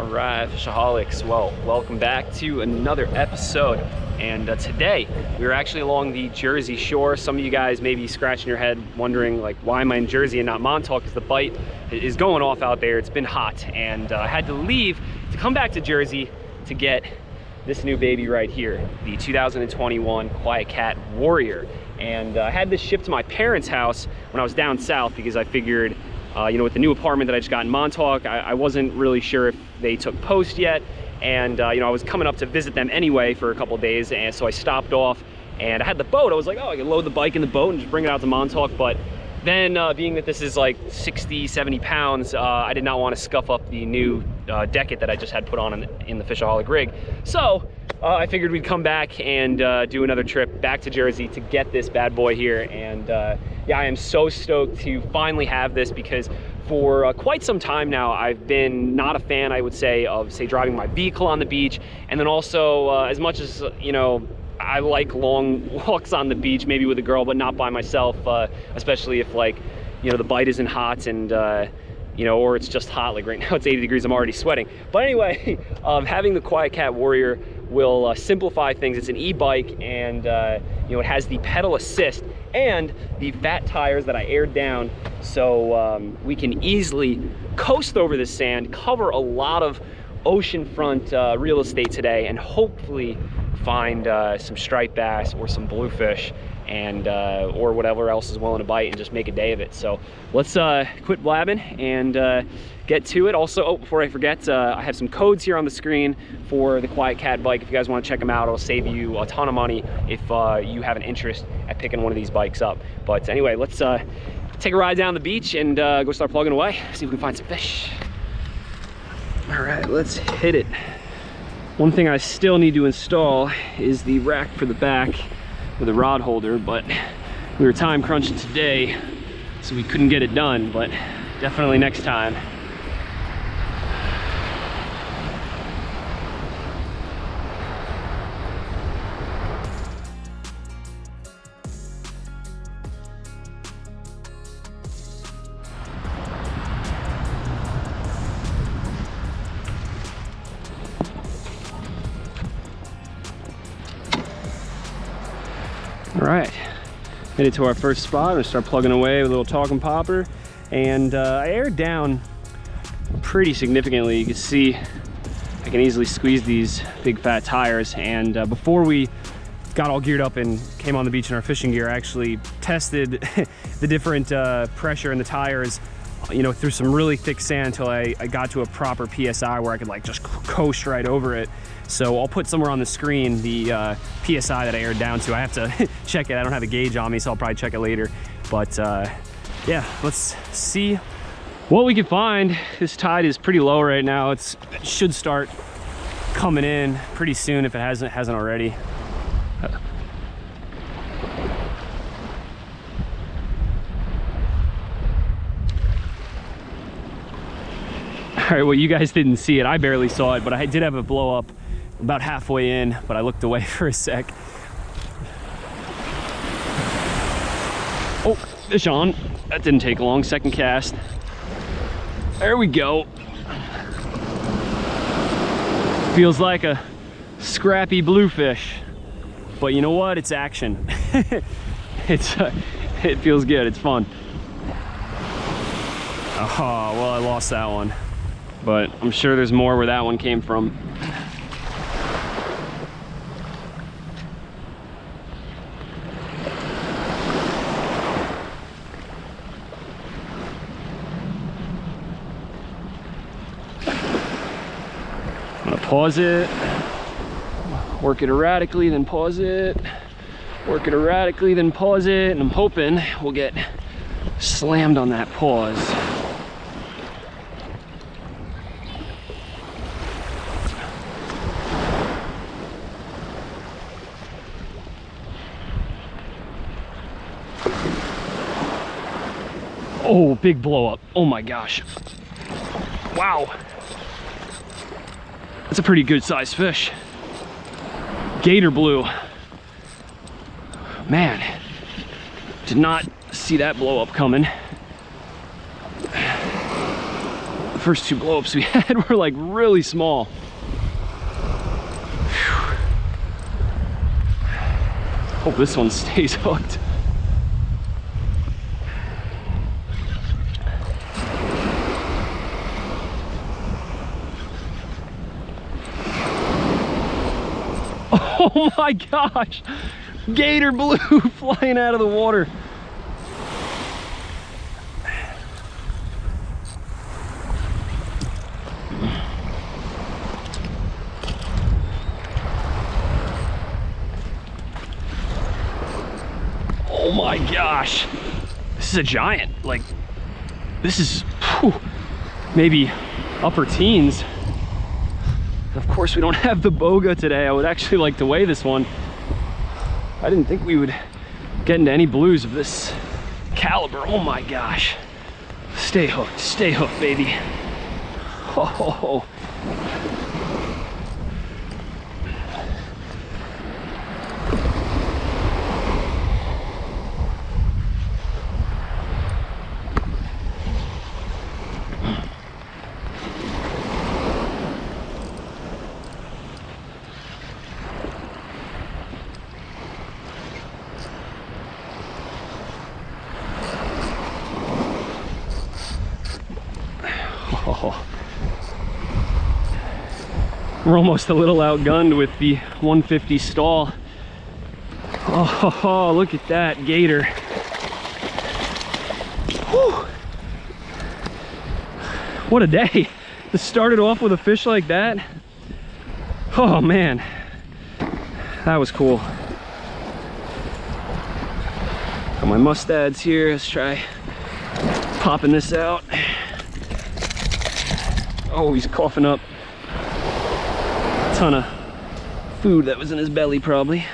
All right, Fishaholics, well, welcome back to another episode. And today, we're actually along the Jersey Shore. Some of you guys may be scratching your head wondering, like, why am I in Jersey and not Montauk? Because the bite is going off out there. It's been hot, and I had to leave to come back to Jersey to get this new baby right here, the 2021 Quiet Cat Warrior. And I had this shipped to my parents' house when I was down south because I figured, you know, with the new apartment that I just got in Montauk, I wasn't really sure if they took post yet. And you know, I was coming up to visit them anyway for a couple of days, and so I stopped off and I had the boat. I was like, oh, I can load the bike in the boat and just bring it out to Montauk. But then being that this is like 60, 70 pounds, I did not want to scuff up the new decket that I just had put on in the Fishaholic rig. So I figured we'd come back and do another trip back to Jersey to get this bad boy here. And yeah, I am so stoked to finally have this because for quite some time now, I've been not a fan, I would say, of, say, driving my vehicle on the beach. And then also, as much as, you know, I like long walks on the beach, maybe with a girl, but not by myself, especially if, like, you know, the bite isn't hot and, you know, or it's just hot. Like right now it's 80 degrees, I'm already sweating. But anyway, having the Quiet Cat Warrior will simplify things. It's an e-bike, and you know, it has the pedal assist and the fat tires that I aired down, so we can easily coast over the sand, cover a lot of oceanfront real estate today, and hopefully find some striped bass or some bluefish, and or whatever else is willing to bite, and just make a day of it. So let's quit blabbing and get to it. Also, oh, before I forget, I have some codes here on the screen for the Quiet Cat bike. If you guys want to check them out, it'll save you a ton of money if you have an interest at picking one of these bikes up. But anyway, let's take a ride down the beach and go start plugging away, see if we can find some fish. All right, let's hit it. One thing I still need to install is the rack for the back with a rod holder, but we were time crunching today, so we couldn't get it done, but definitely next time. All right, headed to our first spot. I'm gonna start plugging away with a little talking popper, and I aired down pretty significantly. You can see I can easily squeeze these big fat tires, and before we got all geared up and came on the beach in our fishing gear, I actually tested the different pressure in the tires, you know, through some really thick sand until I got to a proper PSI where I could like just coast right over it. So I'll put somewhere on the screen the PSI that I aired down to. I have to check it. I don't have a gauge on me, so I'll probably check it later. But yeah, let's see what we can find. This tide is pretty low right now. It should start coming in pretty soon if it hasn't already. All right, well, you guys didn't see it. I barely saw it, but I did have a blow up about halfway in, but I looked away for a sec. Oh, fish on. That didn't take long. Second cast. There we go. Feels like a scrappy bluefish, but you know what? It's action. It feels good. It's fun. Oh, well, I lost that one, but I'm sure there's more where that one came from. Pause it, work it erratically, then pause it, work it erratically, then pause it, and I'm hoping we'll get slammed on that pause. Oh, big blow up. Oh my gosh. Wow. That's a pretty good sized fish. Gator blue. Man, did not see that blow up coming. first two blow-ups we had were like really small. Whew. Hope this one stays hooked. Oh my gosh, gator blue flying out of the water. Oh my gosh, this is a giant. Like, this is maybe upper teens. Of course, we don't have the boga today. I would actually like to weigh this one. I didn't think we would get into any blues of this caliber. Oh my gosh. Stay hooked, baby. Oh. We're almost a little outgunned with the 150 stall. Oh, look at that gator. Whew. What a day to start it off with a fish like that. Oh man, that was cool. Got my mustads here. Let's try popping this out. Oh, he's coughing up a ton of food that was in his belly probably.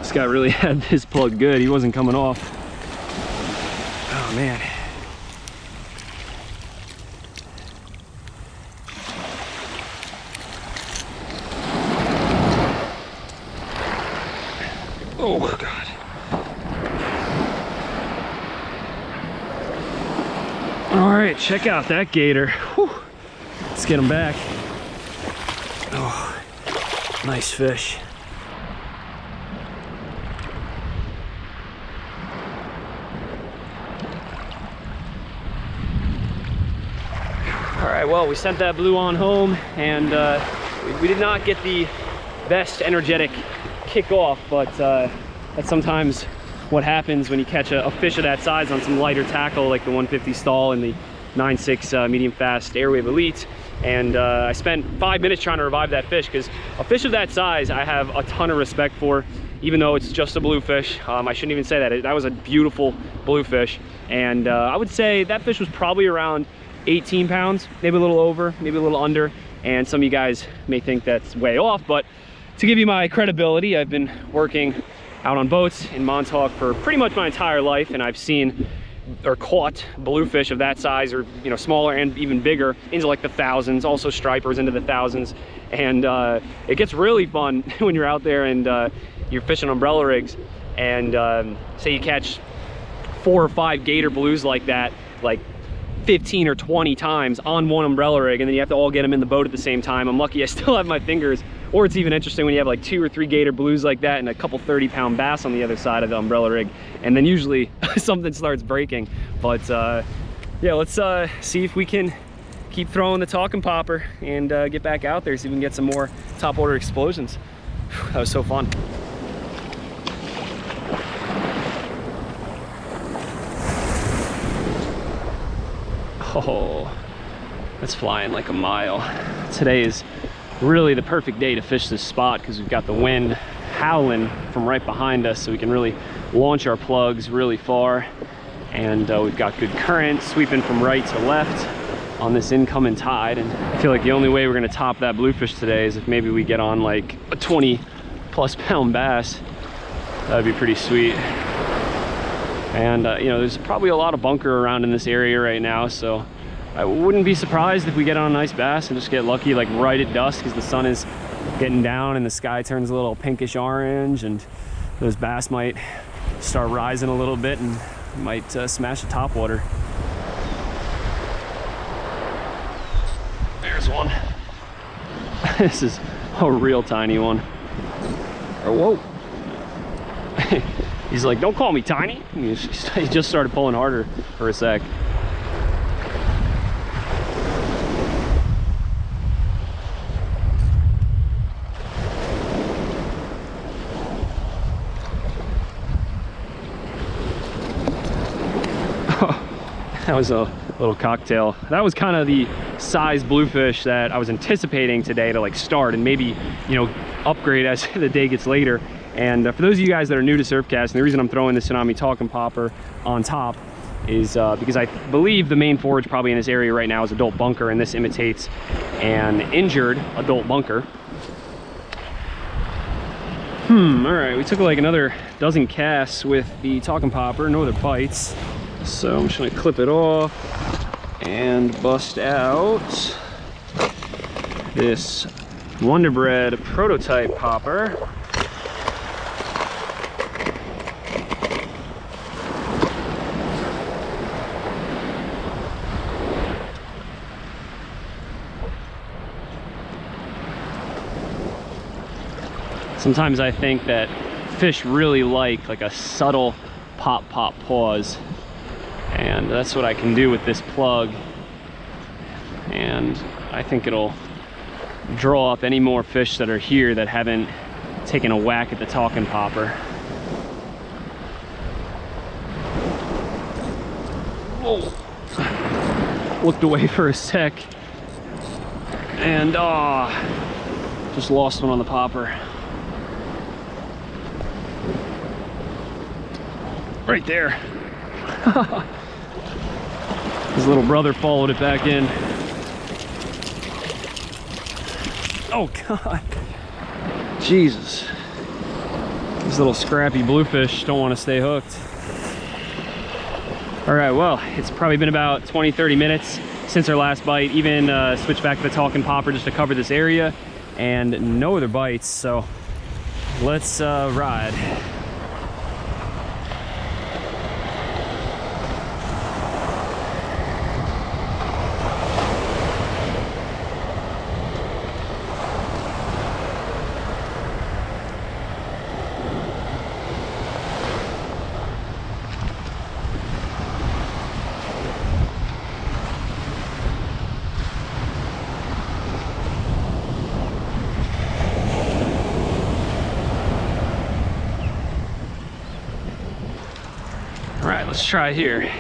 This guy really had this plug good. He wasn't coming off. Oh man. Oh God. All right, check out that gator. Whew. Let's get him back. Oh, nice fish. Well, we sent that blue on home, and we did not get the best energetic kickoff, but that's sometimes what happens when you catch a fish of that size on some lighter tackle like the 150 stall and the 9.6 medium fast Airwave Elite. And I spent 5 minutes trying to revive that fish, because a fish of that size I have a ton of respect for, even though it's just a bluefish. I shouldn't even say that. That was a beautiful bluefish, and I would say that fish was probably around 18 pounds, maybe a little over, maybe a little under. And some of you guys may think that's way off, but to give you my credibility, I've been working out on boats in Montauk for pretty much my entire life, and I've seen or caught bluefish of that size, or smaller and even bigger, into like the thousands, also stripers into the thousands. And it gets really fun when you're out there and you're fishing umbrella rigs, and say you catch 4 or 5 gator blues like that, like 15 or 20 times on one umbrella rig, and then you have to all get them in the boat at the same time. I'm lucky I still have my fingers. Or it's even interesting when you have like 2 or 3 gator blues like that and a couple 30-pound bass on the other side of the umbrella rig, and then usually something starts breaking. But yeah, let's see if we can keep throwing the talking popper and get back out there, see if we can get some more top order explosions. Whew, that was so fun. Oh, that's flying like a mile. Today is really the perfect day to fish this spot, because we've got the wind howling from right behind us, so we can really launch our plugs really far. and we've got good current sweeping from right to left on this incoming tide. And I feel like the only way we're gonna top that bluefish today is if maybe we get on like a 20+ pound bass. That'd be pretty sweet. And you know, there's probably a lot of bunker around in this area right now, so I wouldn't be surprised if we get on a nice bass and just get lucky like right at dusk, because the sun is getting down and the sky turns a little pinkish orange, and those bass might start rising a little bit and might smash the topwater. There's one. This is a real tiny one. Oh, whoa. He's like, don't call me tiny. He just started pulling harder for a sec. That was a little cocktail. That was kind of the size bluefish that I was anticipating today to like start and maybe, you know, upgrade as the day gets later. And for those of you guys that are new to surfcasting, the reason I'm throwing the Tsunami Talking Popper on top is because I believe the main forage probably in this area right now is adult bunker, and this imitates an injured adult bunker. All right, we took like another dozen casts with the Talking Popper, no other bites. So I'm just gonna clip it off and bust out this Wonder Bread prototype popper. Sometimes I think that fish really like a subtle pop pause. And that's what I can do with this plug, and I think it'll draw up any more fish that are here that haven't taken a whack at the Talking Popper. Whoa. Looked away for a sec and just lost one on the popper. Right there. His little brother followed it back in. Oh God, Jesus. These little scrappy bluefish don't want to stay hooked. All right, well, it's probably been about 20-30 minutes since our last bite. Even switched back to the Talking Popper just to cover this area, and no other bites, so let's ride. All right, let's try here.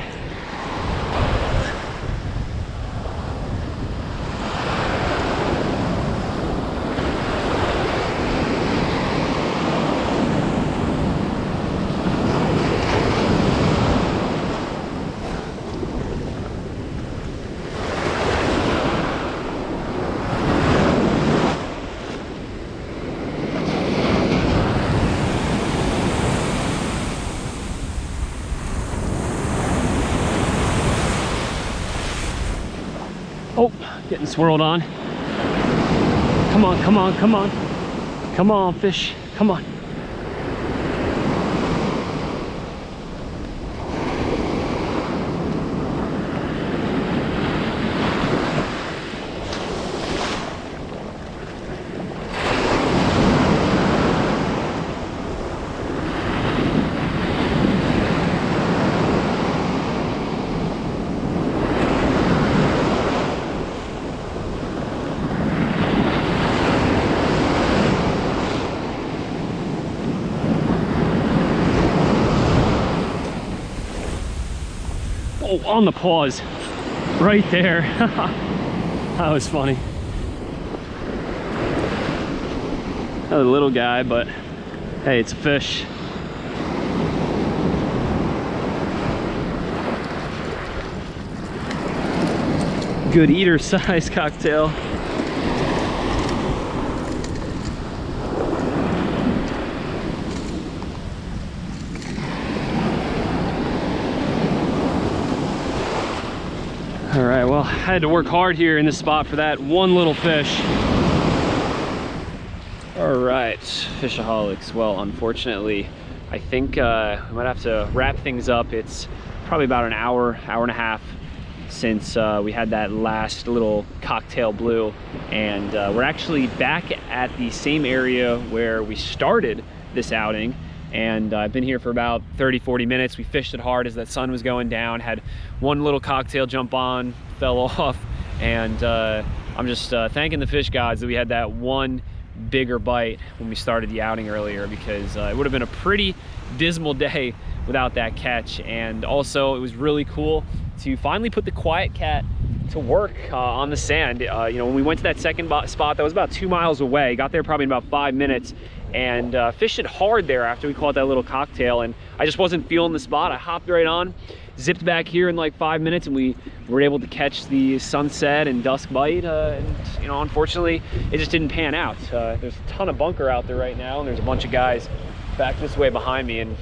Oh, getting swirled on. Come on, come on, come on. Come on, fish, come on. Oh, on the pause, right there. That was funny. Another little guy, but hey, it's a fish. good eater size cocktail. All right, well, I had to work hard here in this spot for that one little fish. All right, fishaholics. Well, unfortunately, I think we might have to wrap things up. It's probably about an hour and a half since we had that last little cocktail blue, and we're actually back at the same area where we started this outing. And I've been here for about 30-40 minutes. We fished it hard as that sun was going down, had one little cocktail jump on, fell off, and I'm just thanking the fish gods that we had that one bigger bite when we started the outing earlier, because it would have been a pretty dismal day without that catch. And also it was really cool to finally put the Quiet Cat to work on the sand. You know, when we went to that second spot that was about 2 miles away, got there probably in about 5 minutes, and fished it hard there after we caught that little cocktail, and I just wasn't feeling the spot. I hopped right on, zipped back here in like 5 minutes, and we were able to catch the sunset and dusk bite. And you know, unfortunately, it just didn't pan out. There's a ton of bunker out there right now, and there's a bunch of guys back this way behind me, and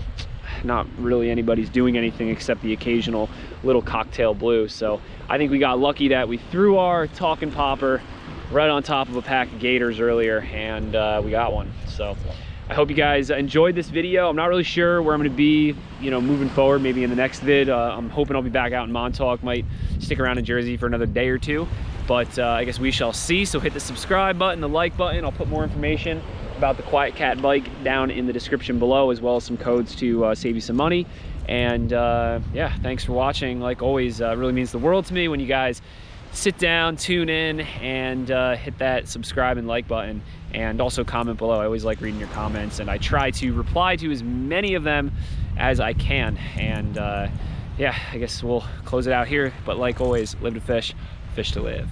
not really anybody's doing anything except the occasional little cocktail blue. So I think we got lucky that we threw our talking popper right on top of a pack of gators earlier, and we got one. So I hope you guys enjoyed this video. I'm not really sure where I'm going to be, you know, moving forward, maybe in the next vid. I'm hoping I'll be back out in Montauk, might stick around in Jersey for another day or two, but I guess we shall see. So hit the subscribe button, the like button. I'll put more information about the Quiet Cat bike down in the description below, as well as some codes to save you some money. And yeah, thanks for watching. Like always, it really means the world to me when you guys sit down, tune in, and hit that subscribe and like button, and also comment below. I always like reading your comments, and I try to reply to as many of them as I can. And yeah, I guess we'll close it out here, but like always, live to fish, fish to live.